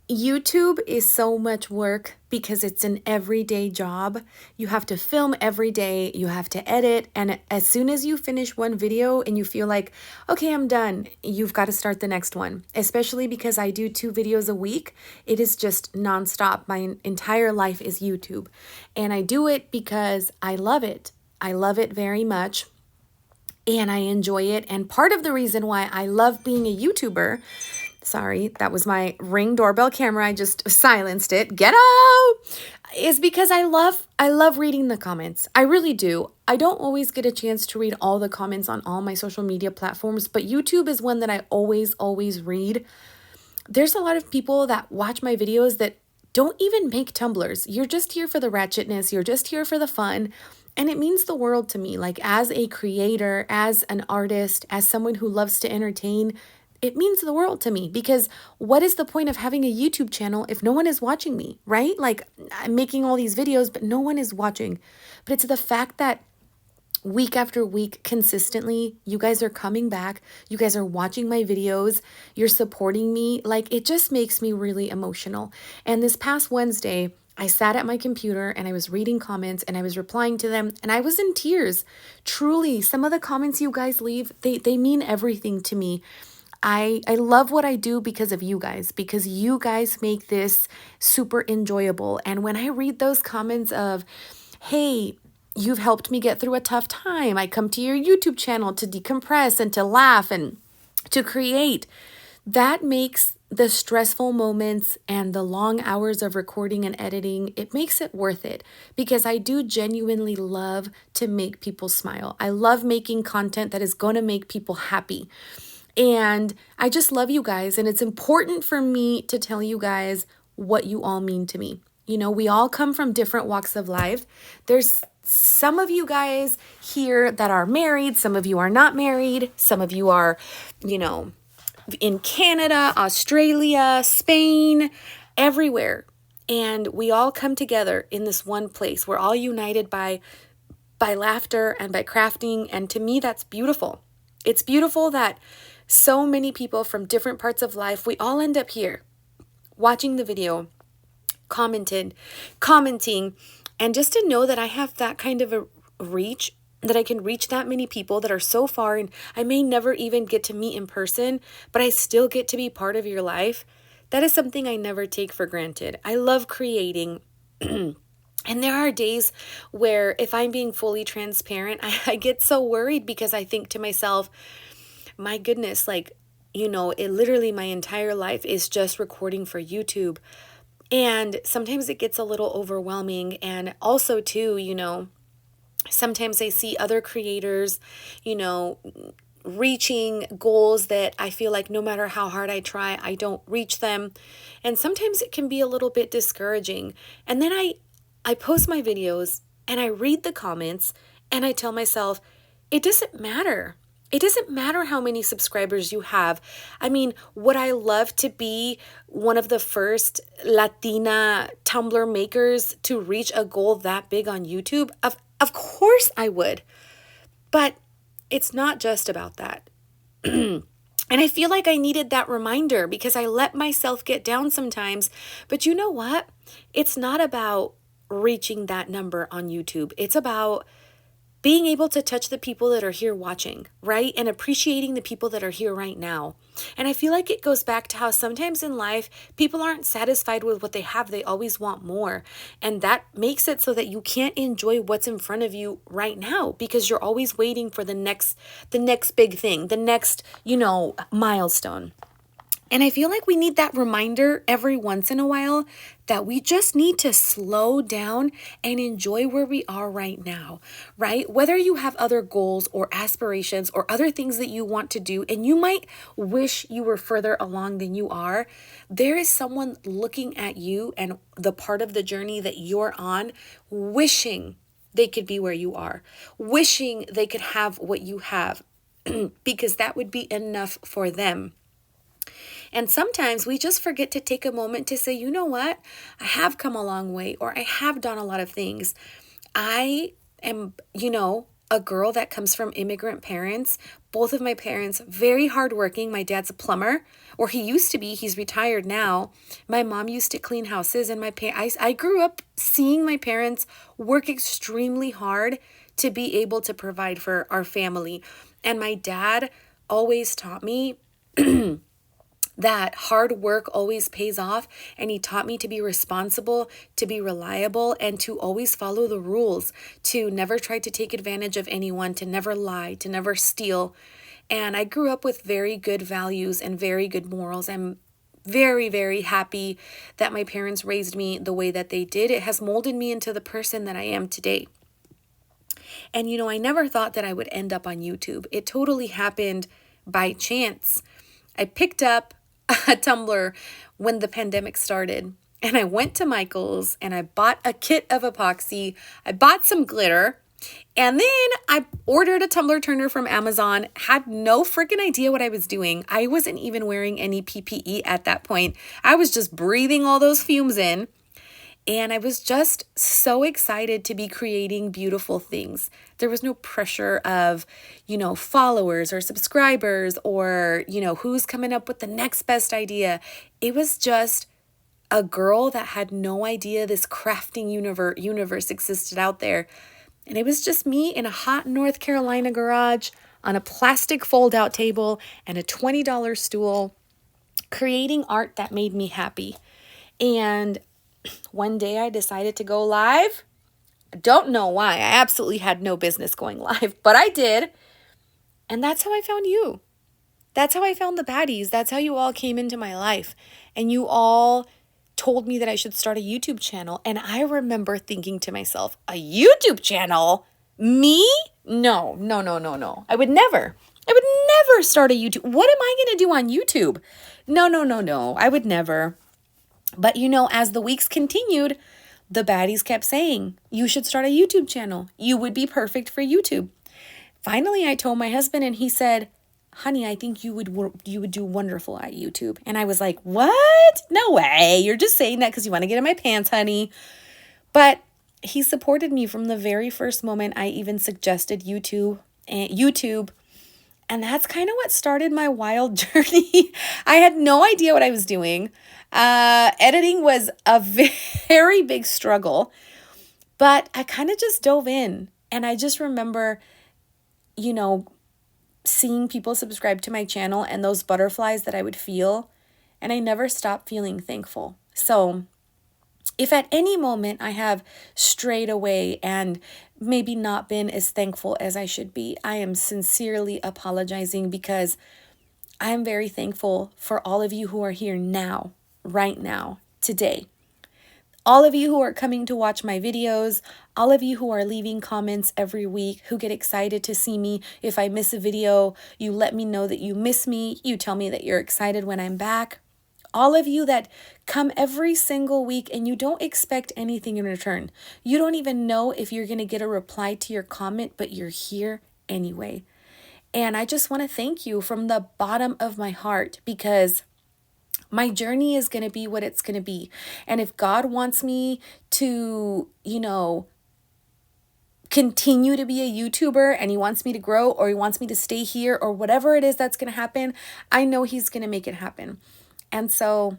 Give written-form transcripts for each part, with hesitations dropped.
YouTube is so much work because it's an everyday job. You have to film every day, you have to edit, and as soon as you finish one video and you feel like, okay, I'm done, you've got to start the next one. Especially because I do 2 videos a week, it is just nonstop. My entire life is YouTube, and I do it because I love it. I love it very much and I enjoy it. And part of the reason why I love being a YouTuber, sorry, that was my Ring doorbell camera, I just silenced it, get out, is because I love reading the comments. I really do. I don't always get a chance to read all the comments on all my social media platforms, but YouTube is one that I always read. There's a lot of people that watch my videos that don't even make tumblers. You're just here for the ratchetness, you're just here for the fun. And it means the world to me. Like, as a creator, as an artist, as someone who loves to entertain, it means the world to me, because what is the point of having a YouTube channel if no one is watching me, right? Like, I'm making all these videos, but no one is watching. But it's the fact that week after week, consistently, you guys are coming back, you guys are watching my videos, you're supporting me. Like, it just makes me really emotional. And this past Wednesday, I sat at my computer and I was reading comments and I was replying to them and I was in tears. Truly, some of the comments you guys leave, they mean everything to me. I love what I do because of you guys, because you guys make this super enjoyable. And when I read those comments of, hey, you've helped me get through a tough time, I come to your YouTube channel to decompress and to laugh and to create, that makes the stressful moments and the long hours of recording and editing, it makes it worth it, because I do genuinely love to make people smile. I love making content that is going to make people happy. And I just love you guys. And it's important for me to tell you guys what you all mean to me. You know, we all come from different walks of life. There's some of you guys here that are married, some of you are not married, some of you are, you know, in Canada, Australia, Spain, everywhere. And we all come together in this one place. We're all united by laughter and by crafting. And to me, that's beautiful. It's beautiful that so many people from different parts of life, we all end up here watching the video, commenting, and just to know that I have that kind of a reach, that I can reach that many people that are so far, and I may never even get to meet in person, but I still get to be part of your life. That is something I never take for granted. I love creating. And there are days where, if I'm being fully transparent, I get so worried because I think to myself, my goodness, like, you know, it literally, my entire life is just recording for YouTube. And sometimes it gets a little overwhelming. And also, too, you know, sometimes I see other creators, you know, reaching goals that I feel like no matter how hard I try, I don't reach them. And sometimes it can be a little bit discouraging. And then I post my videos and I read the comments and I tell myself, it doesn't matter. It doesn't matter how many subscribers you have. I mean, would I love to be one of the first Latina Tumbler makers to reach a goal that big on YouTube? Of course I would. But it's not just about that. And I feel like I needed that reminder because I let myself get down sometimes. But you know what? It's not about reaching that number on YouTube. It's about being able to touch the people that are here watching, right? And appreciating the people that are here right now. And I feel like it goes back to how sometimes in life, people aren't satisfied with what they have. They always want more. And that makes it so that you can't enjoy what's in front of you right now because you're always waiting for the next big thing, the next, you know, milestone. And I feel like we need that reminder every once in a while that we just need to slow down and enjoy where we are right now, right? Whether you have other goals or aspirations or other things that you want to do, and you might wish you were further along than you are, there is someone looking at you and the part of the journey that you're on, wishing they could be where you are, wishing they could have what you have, because that would be enough for them. And sometimes we just forget to take a moment to say, you know what? I have come a long way, or I have done a lot of things. I am, you know, a girl that comes from immigrant parents. Both of my parents, very hardworking. My dad's a plumber, or he used to be. He's retired now. My mom used to clean houses, and I grew up seeing my parents work extremely hard to be able to provide for our family. And my dad always taught me that hard work always pays off. And he taught me to be responsible, to be reliable, and to always follow the rules, to never try to take advantage of anyone, to never lie, to never steal. And I grew up with very good values and very good morals. I'm very, very happy that my parents raised me the way that they did. It has molded me into the person that I am today. And I never thought that I would end up on YouTube. It totally happened by chance. I picked up a Tumbler when the pandemic started, and I went to Michael's and I bought a kit of epoxy. I bought some glitter, and then I ordered a tumbler turner from Amazon. Had no freaking idea what I was doing. I wasn't even wearing any PPE at that point. I was just breathing all those fumes in. And I was just so excited to be creating beautiful things. There was no pressure of, followers or subscribers or, who's coming up with the next best idea. It was just a girl that had no idea this crafting universe existed out there. And it was just me in a hot North Carolina garage on a plastic fold-out table and a $20 stool, creating art that made me happy. And one day I decided to go live. I don't know why. I absolutely had no business going live, but I did. And that's how I found you. That's how I found the baddies. That's how you all came into my life. And you all told me that I should start a YouTube channel. And I remember thinking to myself, a YouTube channel? Me? No. I would never start a YouTube. What am I going to do on YouTube? No. I would never. But as the weeks continued, the baddies kept saying, you should start a YouTube channel. You would be perfect for YouTube. Finally, I told my husband, and he said, honey, I think you would do wonderful at YouTube. And I was like, what? No way. You're just saying that because you want to get in my pants, honey. But he supported me from the very first moment I even suggested YouTube. And that's kind of what started my wild journey. I had no idea what I was doing. Editing was a very big struggle, but I kind of just dove in. And I just remember, seeing people subscribe to my channel and those butterflies that I would feel. And I never stopped feeling thankful. So if at any moment I have strayed away and maybe not been as thankful as I should be, I am sincerely apologizing, because I am very thankful for all of you who are here now, right now, today. All of you who are coming to watch my videos, all of you who are leaving comments every week, who get excited to see me. If I miss a video, you let me know that you miss me. You tell me that you're excited when I'm back. All of you that come every single week and you don't expect anything in return. You don't even know if you're going to get a reply to your comment, but you're here anyway. And I just want to thank you from the bottom of my heart, because my journey is going to be what it's going to be. And if God wants me to, continue to be a YouTuber, and he wants me to grow, or he wants me to stay here, or whatever it is that's going to happen, I know he's going to make it happen. And so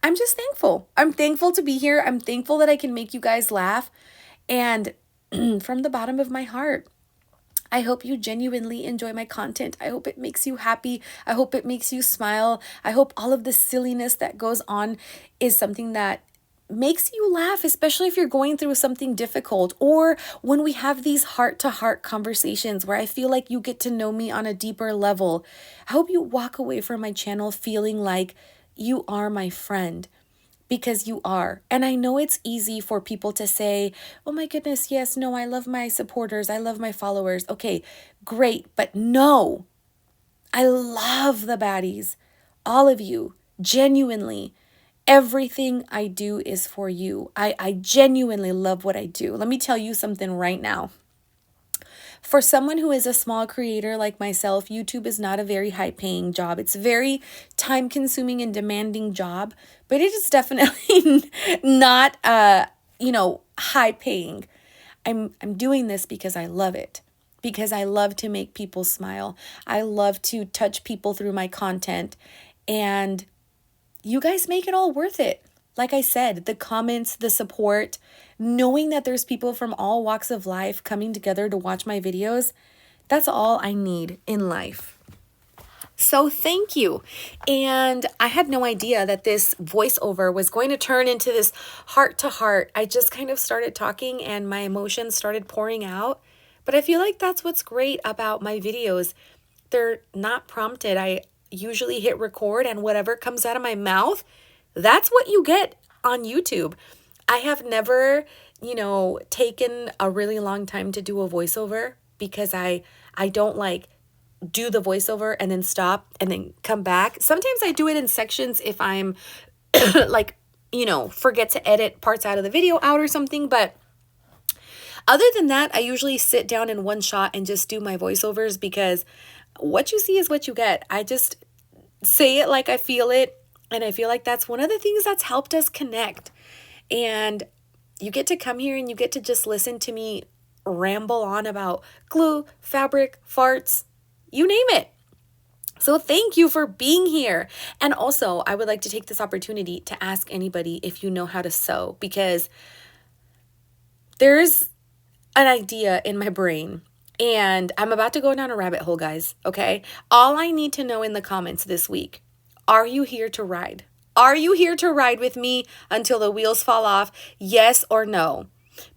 I'm just thankful. I'm thankful to be here. I'm thankful that I can make you guys laugh. And from the bottom of my heart, I hope you genuinely enjoy my content. I hope it makes you happy. I hope it makes you smile. I hope all of the silliness that goes on is something that makes you laugh, especially if you're going through something difficult, or when we have these heart-to-heart conversations where I feel like you get to know me on a deeper level. I hope you walk away from my channel feeling like you are my friend, because you are. And I know it's easy for people to say, oh my goodness, yes, no, I love my supporters, I love my followers. Okay, great. But no, I love the baddies, all of you, genuinely. Everything I do is for you. I genuinely love what I do. Let me tell you something right now. For someone who is a small creator like myself, YouTube is not a very high-paying job. It's a very time-consuming and demanding job, but it is definitely not, high-paying. I'm doing this because I love it. because I love to make people smile. I love to touch people through my content. And you guys make it all worth it. Like I said, the comments, the support, knowing that there's people from all walks of life coming together to watch my videos, that's all I need in life. So thank you. And I had no idea that this voiceover was going to turn into this heart to heart. I just kind of started talking and my emotions started pouring out. But I feel like that's what's great about my videos. They're not prompted. I usually hit record and whatever comes out of my mouth, that's what you get on YouTube. I have never, taken a really long time to do a voiceover because I don't like do the voiceover and then stop and then come back. Sometimes I do it in sections if I'm like, forget to edit parts out of the video out or something. But other than that, I usually sit down in one shot and just do my voiceovers because what you see is what you get. I just say it like I feel it. And I feel like that's one of the things that's helped us connect. And you get to come here and you get to just listen to me ramble on about glue, fabric, farts, you name it. So thank you for being here. And also, I would like to take this opportunity to ask anybody if you know how to sew, because there's an idea in my brain and I'm about to go down a rabbit hole, guys. Okay. All I need to know in the comments this week, are you here to ride? Are you here to ride with me until the wheels fall off? Yes or no?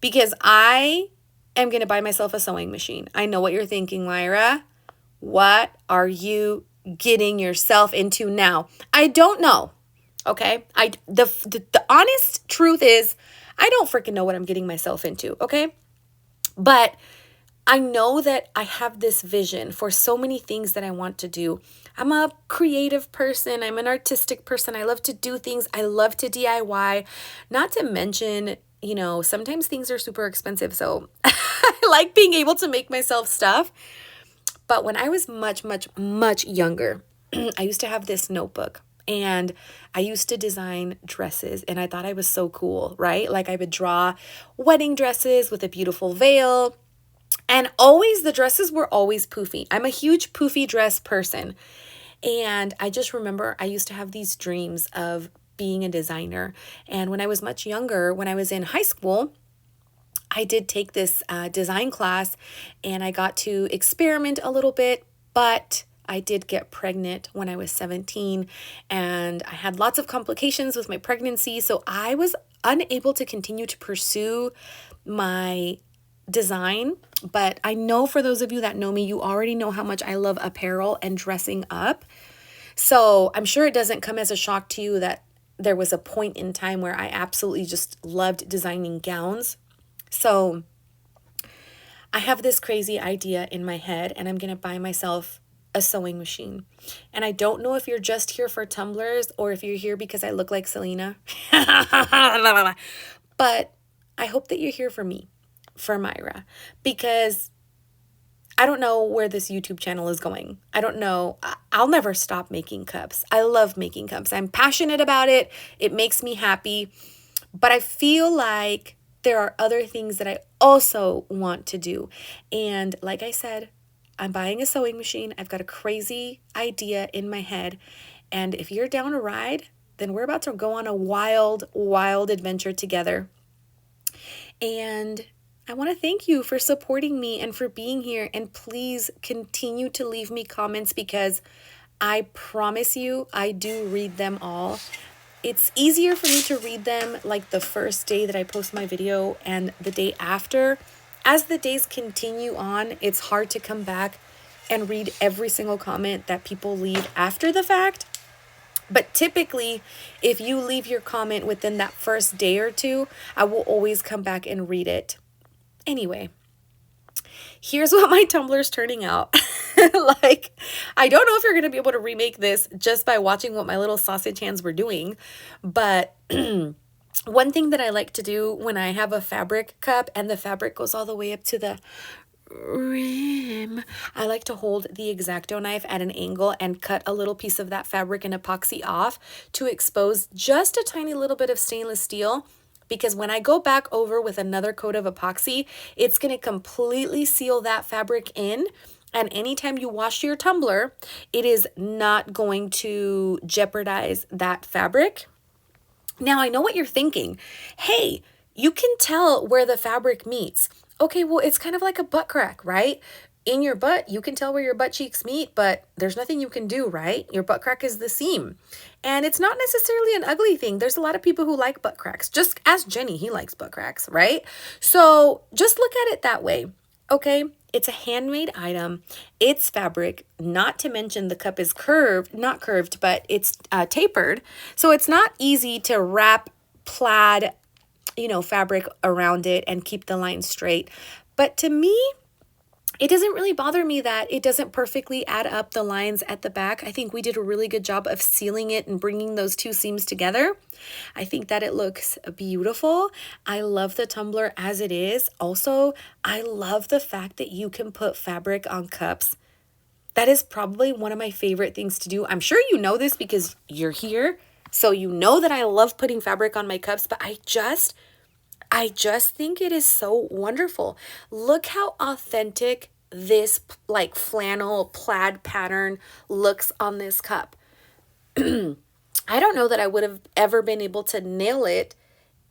Because I am going to buy myself a sewing machine. I know what you're thinking, Lyra. What are you getting yourself into now? I don't know. Okay. The honest truth is I don't freaking know what I'm getting myself into. Okay. But I know that I have this vision for so many things that I want to do. I'm a creative person. I'm an artistic person. I love to do things. I love to DIY. Not to mention, sometimes things are super expensive. So I like being able to make myself stuff. But when I was much, much, much younger, I used to have this notebook and I used to design dresses and I thought I was so cool, right? Like I would draw wedding dresses with a beautiful veil. And always, the dresses were always poofy. I'm a huge poofy dress person. And I just remember I used to have these dreams of being a designer. And when I was much younger, when I was in high school, I did take this design class and I got to experiment a little bit, but I did get pregnant when I was 17 and I had lots of complications with my pregnancy. So I was unable to continue to pursue my design. But I know for those of you that know me, you already know how much I love apparel and dressing up. So I'm sure it doesn't come as a shock to you that there was a point in time where I absolutely just loved designing gowns. So I have this crazy idea in my head and I'm going to buy myself a sewing machine. And I don't know if you're just here for tumblers or if you're here because I look like Selena. But I hope that you're here for me, for Myra, because I don't know where this YouTube channel is going. I don't know. I'll never stop making cups. I love making cups. I'm passionate about it. It makes me happy. But I feel like there are other things that I also want to do. And like I said, I'm buying a sewing machine. I've got a crazy idea in my head. And if you're down to ride, then we're about to go on a wild, wild adventure together. And I want to thank you for supporting me and for being here. And please continue to leave me comments because I promise you, I do read them all. It's easier for me to read them like the first day that I post my video and the day after. As the days continue on, it's hard to come back and read every single comment that people leave after the fact. But typically, if you leave your comment within that first day or two, I will always come back and read it. Anyway, here's what my Tumbler's turning out. Like, I don't know if you're going to be able to remake this just by watching what my little sausage hands were doing. But one thing that I like to do when I have a fabric cup and the fabric goes all the way up to the rim, I like to hold the X-Acto knife at an angle and cut a little piece of that fabric and epoxy off to expose just a tiny little bit of stainless steel. because when I go back over with another coat of epoxy, it's going to completely seal that fabric in. And anytime you wash your tumbler, it is not going to jeopardize that fabric. Now, I know what you're thinking. Hey, you can tell where the fabric meets. Okay, well, it's kind of like a butt crack, right? In your butt, you can tell where your butt cheeks meet, but there's nothing you can do, right? Your butt crack is the seam. And it's not necessarily an ugly thing. There's a lot of people who like butt cracks. Just ask Jenny, he likes butt cracks, right? So just look at it that way, okay? It's a handmade item. It's fabric, not to mention the cup is curved, not curved, but it's tapered. So it's not easy to wrap plaid, fabric around it and keep the line straight. But to me, it doesn't really bother me that it doesn't perfectly add up the lines at the back. I think we did a really good job of sealing it and bringing those two seams together. I think that it looks beautiful. I love the tumbler as it is. Also, I love the fact that you can put fabric on cups. That is probably one of my favorite things to do. I'm sure you know this because you're here. So you know that I love putting fabric on my cups, but I just think it is so wonderful. Look how authentic this like flannel plaid pattern looks on this cup. I don't know that I would have ever been able to nail it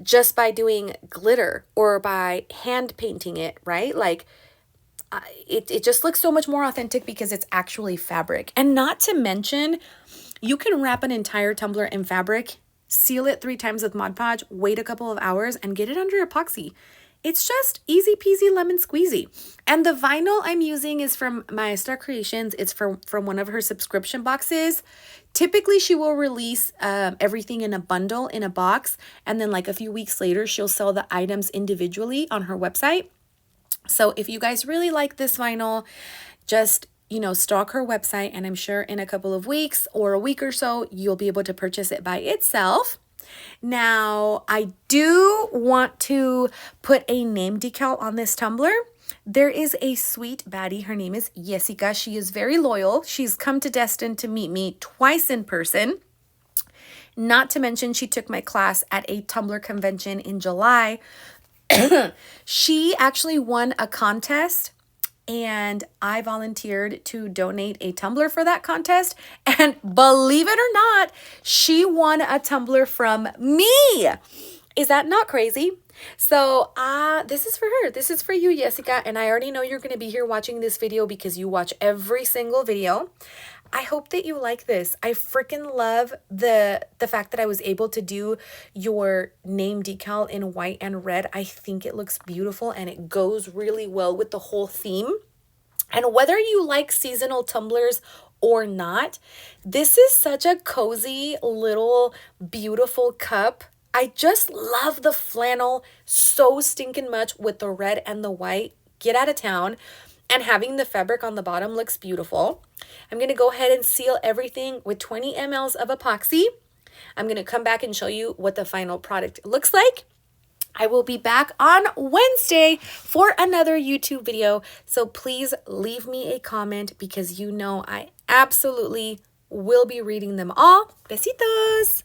just by doing glitter or by hand painting it, right? Like it just looks so much more authentic because it's actually fabric. And not to mention, you can wrap an entire tumbler in fabric, seal it 3 times with Mod Podge, wait a couple of hours, and get it under epoxy. It's just easy peasy lemon squeezy. And the vinyl I'm using is from Maestra Creations. It's from one of her subscription boxes. Typically, she will release everything in a bundle, in a box, and then like a few weeks later, she'll sell the items individually on her website. So if you guys really like this vinyl, just stalk her website, and I'm sure in a couple of weeks or a week or so, you'll be able to purchase it by itself. Now, I do want to put a name decal on this tumbler. There is a sweet baddie. Her name is Jessica. She is very loyal. She's come to Destin to meet me twice in person. Not to mention, she took my class at a tumbler convention in July. She actually won a contest, and I volunteered to donate a tumbler for that contest. And believe it or not, she won a tumbler from me. Is that not crazy? So this is for her. This is for you, Jessica. And I already know you're going to be here watching this video because you watch every single video. I hope that you like this. I freaking love the fact that I was able to do your name decal in white and red. I think it looks beautiful and it goes really well with the whole theme. And whether you like seasonal tumblers or not, this is such a cozy little beautiful cup. I just love the flannel so stinking much with the red and the white. Get out of town. And having the fabric on the bottom looks beautiful. I'm going to go ahead and seal everything with 20 mLs of epoxy. I'm going to come back and show you what the final product looks like. I will be back on Wednesday for another YouTube video. So please leave me a comment because I absolutely will be reading them all. Besitos!